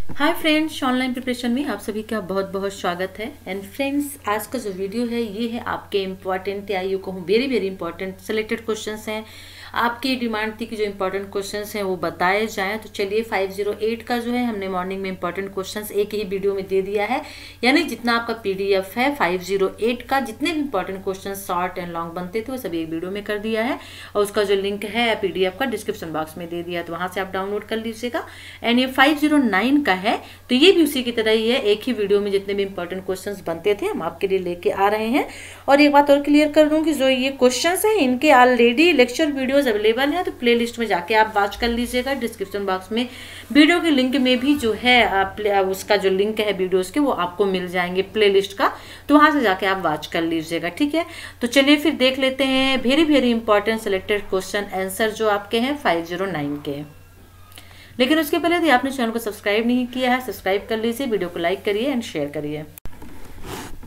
Hi friends, online preparation में आप सभी का बहुत बहुत स्वागत है। एंड फ्रेंड्स, आज का जो वीडियो है ये है आपके इम्पॉर्टेंट या यू कहूँ very very important selected questions हैं। आपकी डिमांड थी कि जो इम्पोर्टेंट क्वेश्चंस हैं वो बताए जाएं। तो चलिए 508 का जो है हमने मॉर्निंग में इम्पोर्टेंट क्वेश्चंस एक ही वीडियो में दे दिया है। यानी जितना आपका पीडीएफ है 508 का, जितने भी important questions short and long बनते थे वो सभी एक वीडियो में कर दिया है। और उसका जो लिंक है पीडीएफ का डिस्क्रिप्शन बॉक्स में दे दिया है, तो वहां से आप डाउनलोड कर लीजिएगा। एंड ये 509 का है, तो ये भी उसी की तरह ही है। एक ही वीडियो में जितने भी इंपॉर्टेंट क्वेश्चंस बनते थे हम आपके लिए लेके आ रहे हैं। और एक बात और क्लियर कर दूं कि जो ये क्वेश्चंस हैं इनके ऑलरेडी लेक्चर वीडियोस अवेलेबल हैं, तो प्लेलिस्ट में जाके आप वॉच कर लीजिएगा। डिस्क्रिप्शन बॉक्स में वीडियो के लिंक में भी जो है उसका जो लिंक है वीडियोस के वो आपको मिल जाएंगे प्लेलिस्ट का, तो वहां से जाके आप वॉच कर लीजिएगा। ठीक है, तो चलिए फिर देख लेते हैं very very important selected question answer जो आपके हैं 509 के। लेकिन उसके पहले यदि आपने चैनल को सब्सक्राइब नहीं किया है, सब्सक्राइब कर लीजिए, वीडियो को लाइक करिए एंड शेयर करिए।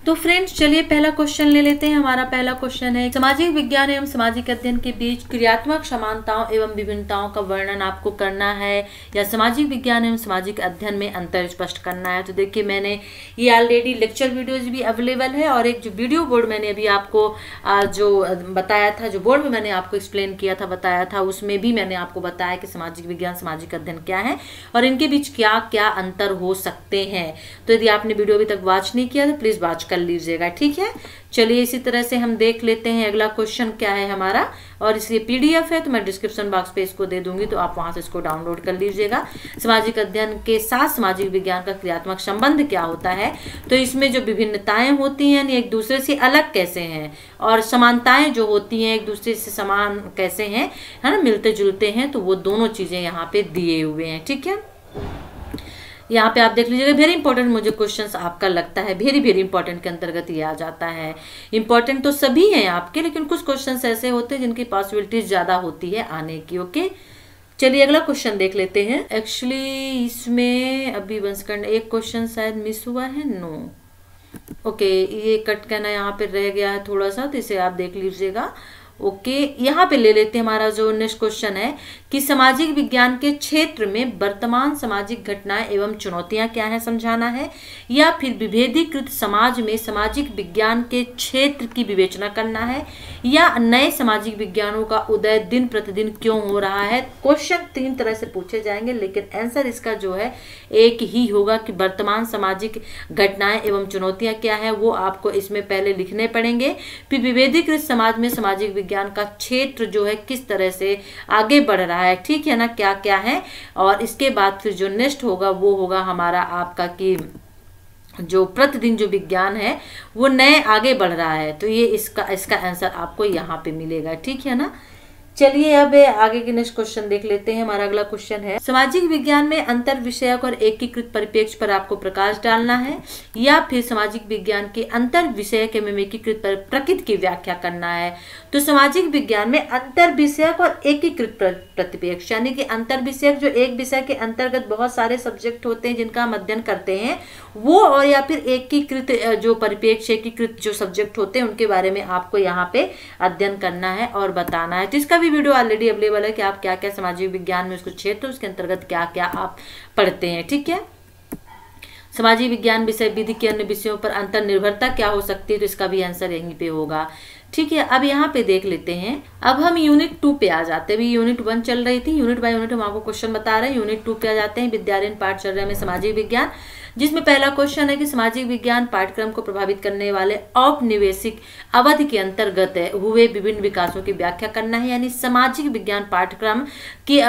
तो फ्रेंड्स चलिए पहला क्वेश्चन ले लेते हैं। हमारा पहला क्वेश्चन है, सामाजिक विज्ञान एवं सामाजिक अध्ययन के बीच क्रियात्मक समानताओं एवं विभिन्नताओं का वर्णन आपको करना है, या सामाजिक विज्ञान एवं सामाजिक अध्ययन में अंतर स्पष्ट करना है। तो देखिए मैंने ये ऑलरेडी लेक्चर वीडियोज भी अवेलेबल है, और एक जो वीडियो बोर्ड मैंने अभी आपको जो बताया था, जो बोर्ड में मैंने आपको एक्सप्लेन किया था, बताया था, उसमें भी मैंने आपको बताया कि सामाजिक विज्ञान सामाजिक अध्ययन क्या है और इनके बीच क्या क्या अंतर हो सकते हैं। तो यदि आपने वीडियो अभी तक वॉच नहीं किया तो प्लीज वॉच कर लीजिएगा। ठीक है, चलिए इसी तरह से हम देख लेते हैं अगला क्वेश्चन क्या है हमारा। और इसलिए पीडीएफ है तो मैं डिस्क्रिप्शन बॉक्स पे इसको दे दूंगी, तो आप वहां से इसको डाउनलोड कर लीजिएगा। सामाजिक अध्ययन के साथ सामाजिक विज्ञान का क्रियात्मक संबंध क्या होता है, तो इसमें जो विभिन्नताएं होती हैं एक दूसरे से अलग कैसे हैं, और समानताएं जो होती हैं एक दूसरे से समान कैसे हैं, है ना, मिलते जुलते हैं, तो वो दोनों चीजें यहाँ पे दिए हुए हैं। ठीक है, यहाँ पे आप देख लीजिएगा। वेरी इंपॉर्टेंट मुझे क्वेश्चंस आपका लगता है वेरी वेरी इंपॉर्टेंट के अंतर्गत ये आ जाता है। इंपॉर्टेंट तो सभी हैं आपके, लेकिन कुछ क्वेश्चंस ऐसे होते हैं जिनकी पॉसिबिलिटीज ज्यादा होती है आने की। ओके, चलिए अगला क्वेश्चन देख लेते हैं। एक्चुअली इसमें अभी वन सेकंड, एक क्वेश्चन शायद मिस हुआ है। नो, ओके, ये कट करना यहाँ पे रह गया है थोड़ा सा, तो इसे आप देख लीजिएगा। ओके, यहाँ पे ले लेते हैं हमारा जो नेक्स्ट क्वेश्चन है कि सामाजिक विज्ञान के क्षेत्र में वर्तमान सामाजिक घटनाएं एवं चुनौतियां क्या है समझाना है, या फिर विभेदीकृत समाज में सामाजिक विज्ञान के क्षेत्र की विवेचना करना है, या नए सामाजिक विज्ञानों का उदय दिन प्रतिदिन क्यों हो रहा है। क्वेश्चन तीन तरह से पूछे जाएंगे, लेकिन आंसर इसका जो है एक ही होगा कि वर्तमान सामाजिक घटनाएं एवं चुनौतियां क्या है वो आपको इसमें पहले लिखने पड़ेंगे। फिर विभेदीकृत समाज में सामाजिक विज्ञान का क्षेत्र जो है किस तरह से आगे बढ़ रहा है, ठीक है ना, क्या क्या है। और इसके बाद फिर जो नेक्स्ट होगा वो होगा हमारा आपका कि जो प्रतिदिन जो विज्ञान है वो नए आगे बढ़ रहा है। तो ये इसका आंसर आपको यहाँ पे मिलेगा। ठीक है ना, चलिए अब आगे के नेक्स्ट क्वेश्चन देख लेते हैं। हमारा अगला क्वेश्चन है, सामाजिक विज्ञान में अंतर विषयक और एकीकृत परिप्रेक्ष्य पर आपको प्रकाश डालना है, या फिर सामाजिक विज्ञान के अंतर विषयक एवं एकीकृत प्रकृति की व्याख्या करना है। तो सामाजिक विज्ञान में अंतर विषयक और एकीकृत प्रतिपेक्ष, यानी कि अंतर विषयक जो एक विषय के अंतर्गत बहुत सारे सब्जेक्ट होते हैं जिनका हम अध्ययन करते हैं वो, और या फिर एकीकृत जो परिप्रेक्ष्य एकीकृत जो सब्जेक्ट होते हैं उनके बारे में आपको यहाँ पे अध्ययन करना है और बताना है। तो इसका वीडियो ऑलरेडी अवेलेबल है कि आप क्या क्या सामाजिक विज्ञान में उसको क्षेत्र उसके अंतर्गत क्या क्या आप पढ़ते हैं। ठीक है, सामाजिक विज्ञान विषय विधि के अन्य विषयों पर अंतर निर्भरता क्या हो सकती है, तो इसका भी आंसर यहीं पे होगा। ठीक है, अब यहाँ पे देख लेते हैं। अब हम यूनिट 2 पे आ जाते हैं। अभी यूनिट 1 चल रही थी, यूनिट बाय यूनिट हम आपको क्वेश्चन बता रहे हैं। यूनिट 2 पे आ जाते हैं। विद्यारण्य पाठचर्या में सामाजिक विज्ञान, जिसमें पहला क्वेश्चन है कि सामाजिक विज्ञान पाठ्यक्रम को प्रभावित करने वाले औपनिवेशिक अवधि के अंतर्गत हुए विभिन्न विकासों की व्याख्या करना है। यानी सामाजिक विज्ञान पाठ्यक्रम की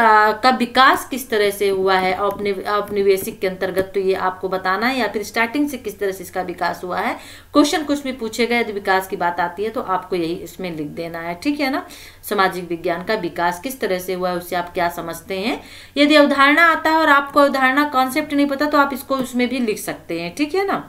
का विकास किस तरह से हुआ है औपनिवेशिक के अंतर्गत, तो ये आपको बताना है, या फिर स्टार्टिंग से किस तरह से इसका विकास हुआ है। क्वेश्चन कुछ भी पूछे गए यदि विकास की बात आती है तो आपको यही इसमें लिख देना है। ठीक है ना, सामाजिक विज्ञान का विकास किस तरह से हुआ है उससे आप क्या समझते हैं। यदि अवधारणा आता है और आपको अवधारणा कॉन्सेप्ट नहीं पता तो आप इसको उसमें भी लिख सकते हैं। ठीक है ना,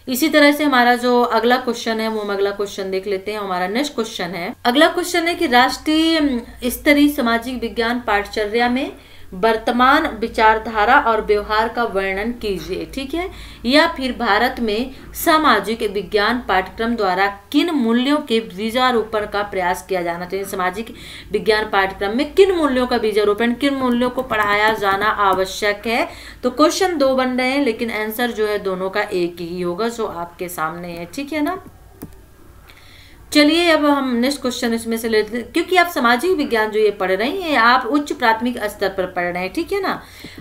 इसी तरह से हमारा जो अगला क्वेश्चन है वो हम अगला क्वेश्चन देख लेते हैं। हमारा नेक्स्ट क्वेश्चन है, अगला क्वेश्चन है कि राष्ट्रीय स्तरीय सामाजिक विज्ञान पाठचर्या में वर्तमान विचारधारा और व्यवहार का वर्णन कीजिए, ठीक है। या फिर भारत में सामाजिक विज्ञान पाठ्यक्रम द्वारा किन मूल्यों के बीजारोपण का प्रयास किया जाना चाहिए। सामाजिक विज्ञान पाठ्यक्रम में किन मूल्यों का बीजारोपण, किन मूल्यों को पढ़ाया जाना आवश्यक है। तो क्वेश्चन 2 बन रहे हैं, लेकिन आंसर जो है दोनों का एक ही होगा जो आपके सामने है, ठीक है ना। चलिए अब हम नेक्स्ट क्वेश्चन इसमें से लेते हैं, क्योंकि आप सामाजिक विज्ञान जो ये पढ़ रही हैं आप उच्च प्राथमिक स्तर पर पढ़ रहे हैं, ठीक है ना।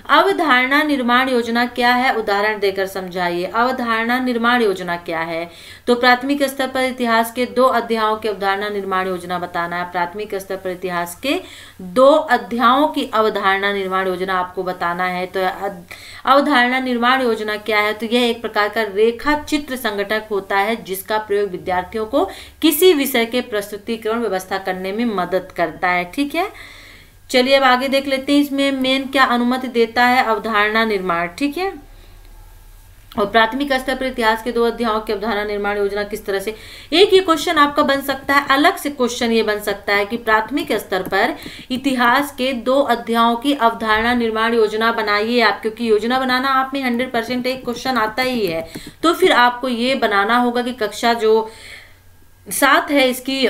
अवधारणा निर्माण योजना क्या है, उदाहरण देकर समझाइए। अवधारणा निर्माण योजना क्या है, तो प्राथमिक स्तर पर इतिहास के 2 अध्यायों की अवधारणा निर्माण योजना बताना है। प्राथमिक स्तर पर इतिहास के 2 अध्यायों की अवधारणा निर्माण योजना आपको बताना है। तो अवधारणा निर्माण योजना क्या है, तो यह एक प्रकार का रेखा चित्र संगठक होता है जिसका प्रयोग विद्यार्थियों को किसी विषय के प्रस्तुतिकरण व्यवस्था करने में मदद करता है, ठीक है। चलिए अब आगे देख लेते हैं इसमें मेन क्या अनुमति देता है अवधारणा निर्माण, ठीक है। और प्राथमिक स्तर पर इतिहास के 2 अध्यायों की अवधारणा निर्माण योजना किस तरह से, एक ये क्वेश्चन आपका बन सकता है, अलग से क्वेश्चन ये बन सकता है कि प्राथमिक स्तर पर इतिहास के 2 अध्यायों की अवधारणा निर्माण योजना बनाइए आप, क्योंकि योजना बनाना आप में 100% एक क्वेश्चन आता ही है। तो फिर आपको ये बनाना होगा कि कक्षा जो 7 है इसकी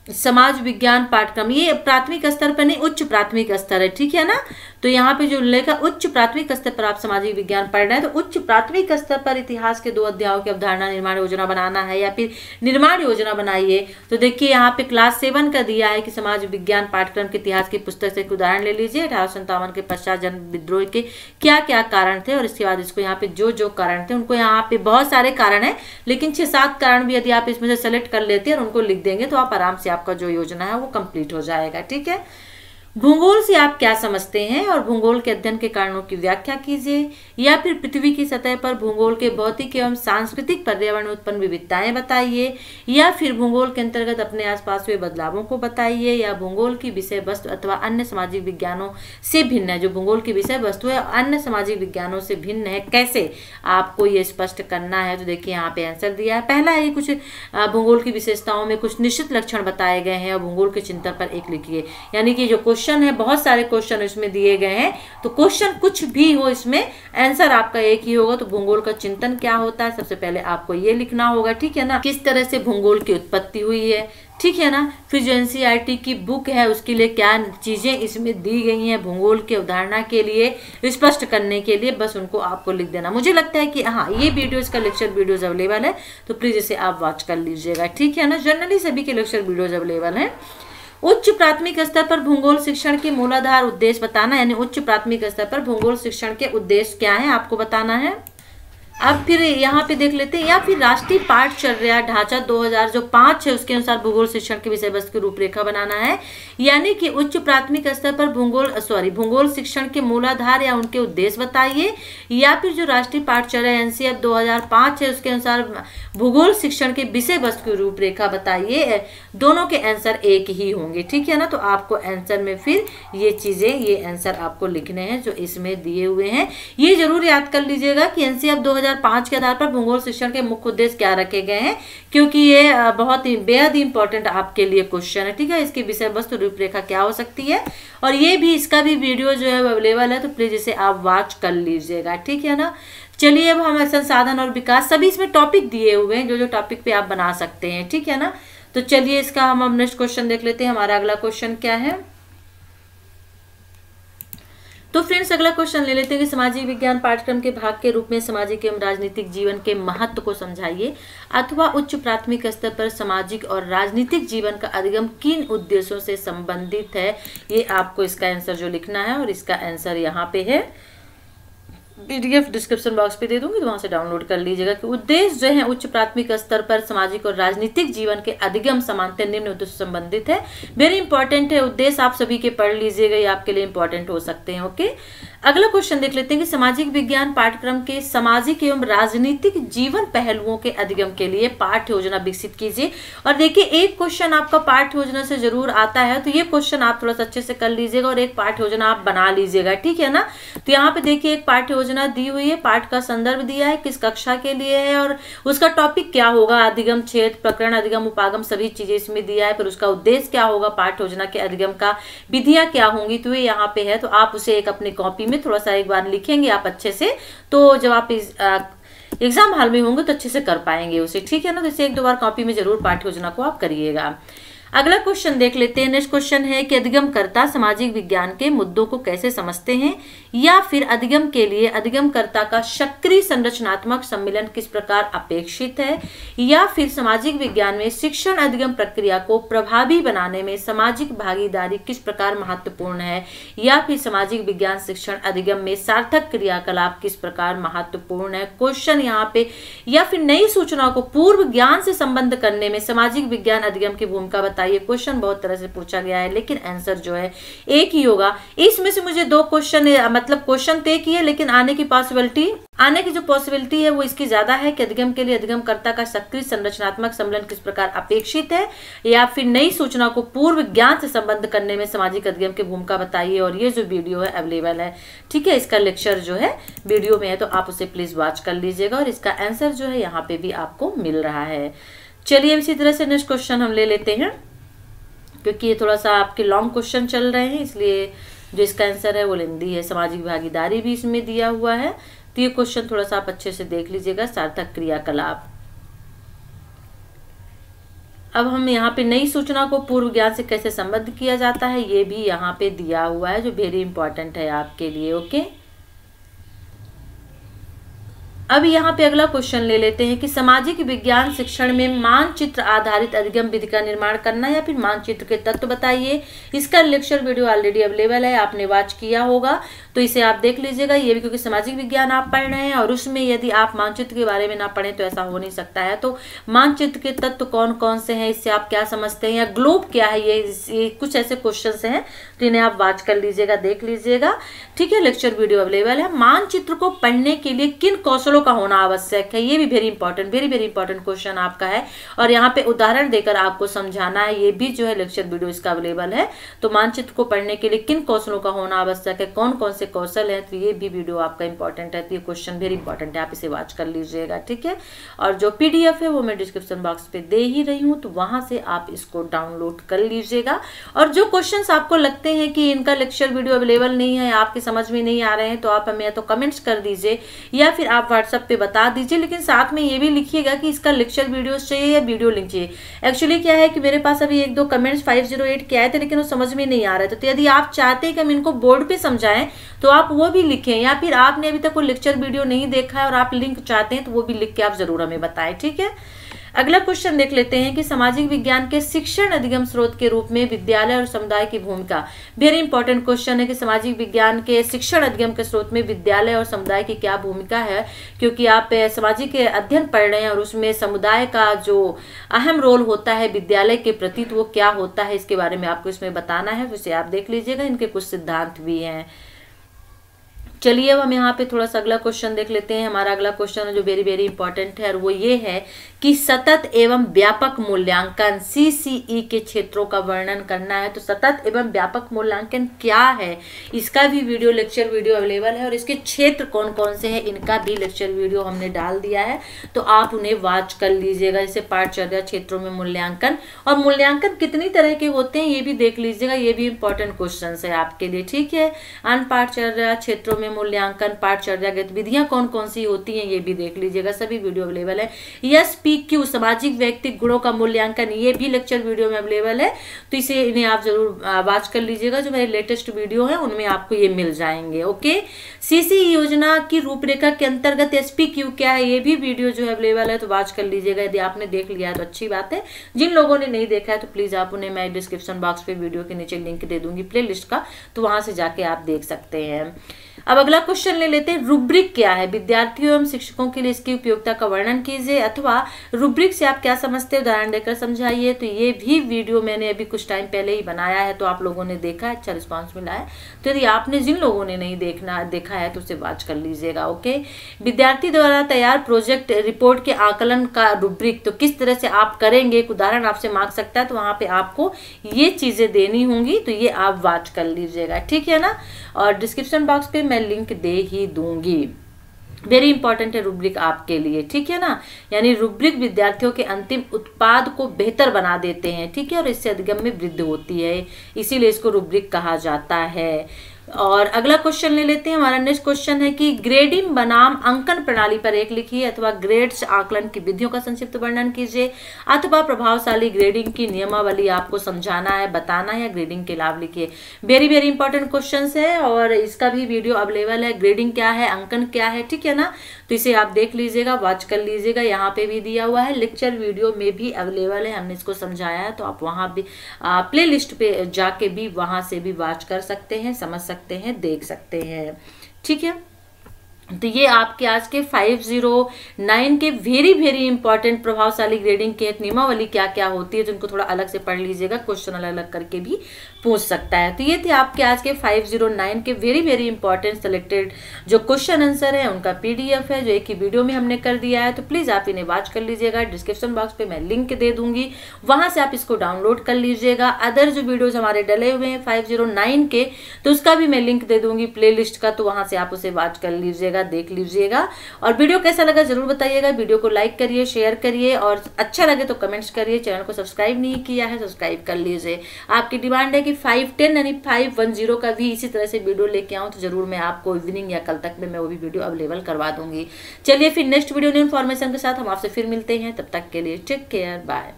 समाज विज्ञान पाठ्यक्रम, ये प्राथमिक स्तर पर नहीं उच्च प्राथमिक स्तर है, ठीक है ना। तो यहाँ पे जो उल्लेख है उच्च प्राथमिक स्तर पर आप सामाजिक विज्ञान पढ़ रहे हैं, तो उच्च प्राथमिक स्तर पर इतिहास के 2 अध्यायों की अवधारणा निर्माण योजना बनाना है या फिर निर्माण योजना बनाइए। तो देखिए यहाँ पे क्लास 7 का दिया है कि समाज विज्ञान पाठ्यक्रम के इतिहास की पुस्तक से एक उदाहरण ले लीजिए। 1857 के पश्चात जन विद्रोह के क्या क्या कारण थे, और इसके बाद इसको यहाँ पे जो जो कारण थे उनको, यहाँ पे बहुत सारे कारण है लेकिन 6-7 कारण भी यदि आप इसमें से सेलेक्ट कर लेते हैं और उनको लिख देंगे तो आप आराम से आपका जो योजना है वो कंप्लीट हो जाएगा, ठीक है। भूगोल से आप क्या समझते हैं और भूगोल के अध्ययन के कारणों की व्याख्या कीजिए। या फिर पृथ्वी की सतह पर भूगोल के भौतिक एवं सांस्कृतिक पर्यावरण उत्पन्न विविधताएं बताइए। या फिर भूगोल के अंतर्गत अपने आसपास हुए बदलावों को बताइए। या भूगोल की विषय वस्तु अथवा अन्य सामाजिक विज्ञानों से भिन्न है, जो भूगोल की विषय वस्तु है अन्य सामाजिक विज्ञानों से भिन्न है, कैसे आपको ये स्पष्ट करना है। तो देखिए यहाँ पे आंसर दिया है। पहला है कुछ भूगोल की विशेषताओं में कुछ निश्चित लक्षण बताए गए हैं और भूगोल के चिंतन पर एक लिखिए। यानी कि जो क्वेश्चन है, बहुत सारे क्वेश्चन इसमें दिए गए हैं, तो क्वेश्चन कुछ भी हो इसमें आंसर आपका एक ही होगा। तो भूगोल का चिंतन क्या होता है, सबसे पहले आपको ये लिखना होगा, ठीक है ना। किस तरह से भूगोल की उत्पत्ति हुई है, ठीक है ना। फिर जो एनसीईआरटी की बुक है उसके लिए क्या चीजें इसमें दी गई हैं भूगोल की अवधारणा के लिए स्पष्ट करने के लिए, बस उनको आपको लिख देना। मुझे लगता है कि हाँ, ये वीडियोस का लेक्चर वीडियोस अवेलेबल है, तो प्लीज इसे आप वॉच कर लीजिएगा, ठीक है ना। जनरली सभी के लेक्चर वीडियोस अवेलेबल हैं। उच्च प्राथमिक स्तर पर भूगोल शिक्षण के मूलाधार उद्देश्य बताना, यानी उच्च प्राथमिक स्तर पर भूगोल शिक्षण के उद्देश्य क्या है आपको बताना है। अब फिर यहाँ पे देख लेते हैं। या फिर राष्ट्रीय पाठचर्या ढांचा 2005 है उसके अनुसार भूगोल शिक्षण की विषय वस्तु की रूपरेखा बनाना है। यानी कि उच्च प्राथमिक स्तर पर भूगोल शिक्षण के मूलाधार या उनके उद्देश्य बताइए। या फिर जो राष्ट्रीय पाठचर्या एनसीएफ 2005 है उसके अनुसार भूगोल शिक्षण के विषय वस्तु की रूपरेखा बताइए। दोनों के आंसर एक ही होंगे, ठीक है ना। तो आपको आंसर में फिर ये चीजें, ये आंसर आपको लिखने हैं जो इसमें दिए हुए हैं। ये जरूर याद कर लीजिएगा कि एनसीएफ 2005 के आधार पर भूगोल शिक्षण के मुख्य उद्देश्य क्या रखे गए हैं, क्योंकि ये बहुत ही बेहद इंपॉर्टेंट आपके लिए क्वेश्चन है, ठीक है। इसकी विषय वस्तु रूपरेखा क्या हो सकती है, और ये भी इसका भी वीडियो जो है अवेलेबल है, तो प्लीज इसे आप वॉच कर लीजिएगा, ठीक है ना। चलिए अब हम संसाधन और विकास, सभी इसमें टॉपिक दिए हुए हैं, जो जो टॉपिक पे आप बना सकते हैं, ठीक है ना। तो चलिए इसका हम नेक्स्ट क्वेश्चन देख लेते हैं। हमारा अगला क्वेश्चन क्या है, तो फ्रेंड्स अगला क्वेश्चन ले लेते हैं कि सामाजिक विज्ञान पाठ्यक्रम के भाग के रूप में सामाजिक एवं राजनीतिक जीवन के महत्व को समझाइए, अथवा उच्च प्राथमिक स्तर पर सामाजिक और राजनीतिक जीवन का अधिगम किन उद्देश्यों से संबंधित है। ये आपको इसका आंसर जो लिखना है, और इसका आंसर यहाँ पे है, पीडीएफ डिस्क्रिप्शन बॉक्स पे दे दूंगी, तो वहां से डाउनलोड कर लीजिएगा। कि उद्देश्य जो है उच्च प्राथमिक स्तर पर सामाजिक और राजनीतिक जीवन के अधिगम समानता निम्न उद्देश्य से संबंधित है। वेरी इंपॉर्टेंट है, उद्देश्य आप सभी के पढ़ लीजिएगा, ये आपके लिए इंपॉर्टेंट हो सकते हैं, ओके। अगला क्वेश्चन देख लेते हैं कि सामाजिक विज्ञान पाठ्यक्रम के सामाजिक एवं राजनीतिक जीवन पहलुओं के अधिगम के लिए पाठ्य योजना विकसित कीजिए। और देखिए एक क्वेश्चन आपका पाठ्य योजना से जरूर आता है, तो ये क्वेश्चन आप थोड़ा सा अच्छे से कर लीजिएगा और एक पाठ्य योजना आप बना लीजिएगा, ठीक है ना। तो यहाँ पे देखिए एक पाठ्य योजना दी हुई है, पाठ का संदर्भ दिया है, किस कक्षा के लिए है और उसका टॉपिक क्या होगा, अधिगम क्षेत्र, प्रकरण, अधिगम, उपागम, सभी चीजें इसमें दिया है। फिर उसका उद्देश्य क्या होगा पाठ्य योजना के अधिगम का, विधियां क्या होंगी, तो ये यहाँ पे है। तो आप उसे एक अपनी कॉपी में थोड़ा सा एक बार लिखेंगे आप अच्छे से, तो जब आप एग्जाम हॉल में होंगे तो अच्छे से कर पाएंगे उसे, ठीक है ना। तो इसे एक दो बार कॉपी में जरूर पाठ्य योजना को आप करिएगा। अगला क्वेश्चन देख लेते हैं। नेक्स्ट क्वेश्चन है कि अधिगमकर्ता सामाजिक विज्ञान के मुद्दों को कैसे समझते हैं, या फिर अधिगम के लिए अधिगमकर्ता का सक्रिय संरचनात्मक सम्मिलन किस प्रकार अपेक्षित है, या फिर सामाजिक विज्ञान में शिक्षण अधिगम प्रक्रिया को प्रभावी बनाने में सामाजिक भागीदारी किस प्रकार महत्वपूर्ण है, या फिर सामाजिक विज्ञान शिक्षण अधिगम में सार्थक क्रियाकलाप किस प्रकार महत्वपूर्ण है। क्वेश्चन यहाँ पे, या फिर नई सूचनाओं को पूर्व ज्ञान से संबंध करने में सामाजिक विज्ञान अधिगम की भूमिका बताइए। क्वेश्चन बहुत तरह से पूछा गया है, लेकिन आंसर जो है एक ही होगा। इसमें से मुझे दो क्वेश्चन मतलब क्वेश्चन तय किए, लेकिन आने की जो पॉसिबिलिटी है वो इसकी ज्यादा है कि अधिगम के लिए अधिगमकर्ता का सक्रिय संरचनात्मक सम्मिलन किस प्रकार अपेक्षित है, या फिर नई सूचना को पूर्व ज्ञान से संबंध करने में सामाजिक अधिगम की भूमिका बताइए। और ये जो वीडियो है अवेलेबल है, ठीक है, इसका लेक्चर जो है वीडियो में है, तो आप उसे प्लीज वॉच कर लीजिएगा और इसका आंसर जो है यहाँ पे भी आपको मिल रहा है। चलिए इसी तरह से नेक्स्ट क्वेश्चन हम ले लेते हैं, क्योंकि ये थोड़ा सा आपके लॉन्ग क्वेश्चन चल रहे हैं, इसलिए जो इसका आंसर है वो लेंदी है। सामाजिक भागीदारी भी इसमें दिया हुआ है, तो ये क्वेश्चन थोड़ा सा आप अच्छे से देख लीजिएगा। सार्थक क्रियाकलाप, अब हम यहाँ पे नई सूचना को पूर्व ज्ञान से कैसे संबद्ध किया जाता है, ये भी यहाँ पे दिया हुआ है, जो वेरी इंपॉर्टेंट है आपके लिए। ओके, अब यहाँ पे अगला क्वेश्चन ले लेते हैं कि सामाजिक विज्ञान शिक्षण में मानचित्र आधारित अधिगम विधि का निर्माण करना, या फिर मानचित्र के तत्व बताइए। इसका लेक्चर वीडियो ऑलरेडी अवेलेबल है, आपने वॉच किया होगा, तो इसे आप देख लीजिएगा। ये भी क्योंकि सामाजिक विज्ञान आप पढ़ रहे हैं और उसमें यदि आप मानचित्र के बारे में ना पढ़ें तो ऐसा हो नहीं सकता है। तो मानचित्र के तत्व कौन कौन से हैं, इससे आप क्या समझते हैं, या ग्लोब क्या है, ये कुछ ऐसे क्वेश्चन हैं, तो इन्हें आप वॉच कर लीजिएगा, देख लीजिएगा, ठीक है। लेक्चर वीडियो अवेलेबल है। मानचित्र को पढ़ने के लिए किन कौशलों का होना आवश्यक है, ये भी वेरी इंपॉर्टेंट क्वेश्चन आपका है, और यहाँ पे उदाहरण देकर आपको समझाना है। ये भी जो है लेक्चर वीडियो इसका अवेलेबल है। तो मानचित्र को पढ़ने के लिए किन कौशलों का होना आवश्यक है, कौन कौन से कौशल है, तो ये भी वीडियो आपका इंपॉर्टेंट है। तो ये क्वेश्चन वेरी इंपॉर्टेंट है, आप इसे वॉच कर लीजिएगा, ठीक है। और जो PDF है वो मैं डिस्क्रिप्शन बॉक्स पे दे ही रही हूँ, तो वहां से आप इसको डाउनलोड कर लीजिएगा। और जो क्वेश्चन आपको लगते हैं कि इनका लेक्चर वीडियो अवेलेबल नहीं है, आपके समझ में नहीं आ रहे हैं, तो आप हमें या तो कमेंट्स कर दीजिए या फिर आप व्हाट्सएप पे बता दीजिए। लेकिन साथ में ये भी लिखिएगा कि इसका लेक्चर वीडियो चाहिए या वीडियो लिंक चाहिए। एक्चुअली क्या है कि मेरे पास अभी एक दो कमेंट्स 508 के आए थे, लेकिन वो समझ में नहीं आ रहे थे। तो यदि आप चाहते हैं कि हम इनको बोर्ड पे समझाएं तो आप वो भी लिखें, या फिर आपने अभी तक कोई लेक्चर वीडियो नहीं देखा है और आप लिंक चाहते हैं तो वो भी लिख के आप जरूर हमें बताएं, ठीक है। अगला क्वेश्चन देख लेते हैं कि सामाजिक विज्ञान के शिक्षण अधिगम स्रोत के रूप में विद्यालय और समुदाय की भूमिका। वेरी इंपॉर्टेंट क्वेश्चन है कि सामाजिक विज्ञान के शिक्षण अधिगम के स्रोत में विद्यालय और समुदाय की क्या भूमिका है, क्योंकि आप सामाजिक अध्ययन पढ़ रहे हैं और उसमें समुदाय का जो अहम रोल होता है विद्यालय के प्रति, तो वो क्या होता है, इसके बारे में आपको इसमें बताना है। तो इसे आप देख लीजिएगा, इनके कुछ सिद्धांत भी हैं। चलिए अब हम यहाँ पे थोड़ा सा अगला क्वेश्चन देख लेते हैं। हमारा अगला क्वेश्चन है जो वेरी वेरी इंपॉर्टेंट है, और वो ये है कि सतत एवं व्यापक मूल्यांकन CCE के क्षेत्रों का वर्णन करना है। तो सतत एवं व्यापक मूल्यांकन क्या है, इसका भी वीडियो लेक्चर वीडियो अवेलेबल है, और इसके क्षेत्र कौन कौन से हैं इनका भी लेक्चर वीडियो हमने डाल दिया है, तो आप उन्हें वॉच कर लीजिएगा। जैसे पाठचर्या क्षेत्रों में मूल्यांकन, और मूल्यांकन कितनी तरह के होते हैं ये भी देख लीजिएगा। ये भी इंपॉर्टेंट क्वेश्चन है आपके लिए, ठीक है। अन्य पाठचर्या क्षेत्रों में मूल्यांकन, पाठचर्या गतिविधियां कौन कौन सी होती हैं ये भी देख लीजिएगा, सभी वीडियो अवेलेबल है। SPQ सामाजिक व्यक्तिगत गुणों का मूल्यांकन, ये भी लेक्चर वीडियो में अवेलेबल है, तो इन्हें आप जरूर वॉच कर लीजिएगा। जो मेरे लेटेस्ट वीडियो है उनमें आपको ये मिल जाएंगे, ओके। CCE योजना की रूपरेखा के अंतर्गत SPQ क्या है, ये भी वीडियो जो है अवेलेबल है, तो वॉच कर लीजिएगा। यदि आपने देख लिया है तो अच्छी बात है, जिन लोगों ने नहीं देखा है तो प्लीज आप उन्हें, मैं डिस्क्रिप्शन बॉक्स पे वीडियो के नीचे लिंक दे दूंगी प्ले लिस्ट का, तो वहां से जाके आप देख सकते हैं। अब अगला क्वेश्चन ले लेते हैं, रूब्रिक क्या है, विद्यार्थियों एवं शिक्षकों के लिए इसकी उपयोगिता का वर्णन कीजिए, अथवा रूब्रिक से आप क्या समझते हैं उदाहरण देकर समझाइए। तो ये भी वीडियो मैंने अभी कुछ टाइम पहले ही बनाया है, तो आप लोगों ने देखा है, अच्छा रिस्पॉन्स मिला है। तो यदि आपने जिन लोगों ने नहीं देखा है तो उसे वॉच कर लीजिएगा। ओके, विद्यार्थी द्वारा तैयार प्रोजेक्ट रिपोर्ट के आकलन का रूब्रिक, तो किस तरह से आप करेंगे, एक उदाहरण आपसे मांग सकता है, तो वहां पे आपको ये चीजें देनी होंगी, तो ये आप वॉच कर लीजिएगा, ठीक है ना। और डिस्क्रिप्शन बॉक्स पे मैं लिंक दे ही दूंगी। वेरी इंपॉर्टेंट है रूब्रिक आपके लिए, ठीक है ना। यानी रूब्रिक विद्यार्थियों के अंतिम उत्पाद को बेहतर बना देते हैं, ठीक है, और इससे अधिगम में वृद्धि होती है, इसीलिए इसको रूब्रिक कहा जाता है। और अगला क्वेश्चन ले लेते हैं, हमारा नेक्स्ट क्वेश्चन है कि ग्रेडिंग बनाम अंकन प्रणाली पर एक लिखिए, अथवा ग्रेड्स आकलन की विधियों का संक्षिप्त वर्णन कीजिए, अथवा प्रभावशाली ग्रेडिंग की नियमावली आपको समझाना है, बताना है, ग्रेडिंग के लाभ लिखिए। वेरी वेरी इंपॉर्टेंट क्वेश्चन है और इसका भी वीडियो अवेलेबल है, ग्रेडिंग क्या है, अंकन क्या है, ठीक है ना। तो इसे आप देख लीजिएगा, वॉच कर लीजिएगा, यहाँ पे भी दिया हुआ है, लेक्चर वीडियो में भी अवेलेबल है, हमने इसको समझाया है, तो आप वहां भी प्ले लिस्ट पे जाके भी वहां से भी वॉच कर सकते हैं, समझ सकते हैं, देख सकते हैं, ठीक है। तो ये आपके आज के 509 के वेरी वेरी इंपॉर्टेंट प्रभावशाली ग्रेडिंग के नियमावली क्या क्या होती है, तो इनको थोड़ा अलग से पढ़ लीजिएगा, क्वेश्चन अलग अलग करके भी पूछ सकता है। तो ये थे आपके आज के 509 के वेरी वेरी इंपॉर्टेंट सेलेक्टेड जो क्वेश्चन आंसर है, उनका PDF है, जो एक ही वीडियो में हमने कर दिया है। तो प्लीज आप इन्हें वॉच कर लीजिएगा, डिस्क्रिप्शन बॉक्स पे मैं लिंक दे दूंगी, वहां से आप इसको डाउनलोड कर लीजिएगा। अदर जो वीडियोज हमारे डले हुए हैं 509 के, तो उसका भी मैं लिंक दे दूंगी प्ले लिस्ट का, तो वहां से आप उसे वॉच कर लीजिएगा, देख लीजिएगा। और वीडियो कैसा लगा जरूर बताइएगा, वीडियो को लाइक करिए, शेयर करिए, और अच्छा लगे तो कमेंट्स करिए। चैनल को सब्सक्राइब नहीं किया है, सब्सक्राइब कर लीजिए। आपकी डिमांड है कि 510 यानी 510 का भी इसी तरह से वीडियो लेके आऊं, तो जरूर मैं आपको इवनिंग या कल तक में मैं वो भी वीडियो अवेलेबल करवा दूंगी। चलिए फिर नेक्स्ट वीडियो न्यू इन्फॉर्मेशन के साथ हम आपसे फिर मिलते हैं, तब तक के लिए टेक केयर, बाय।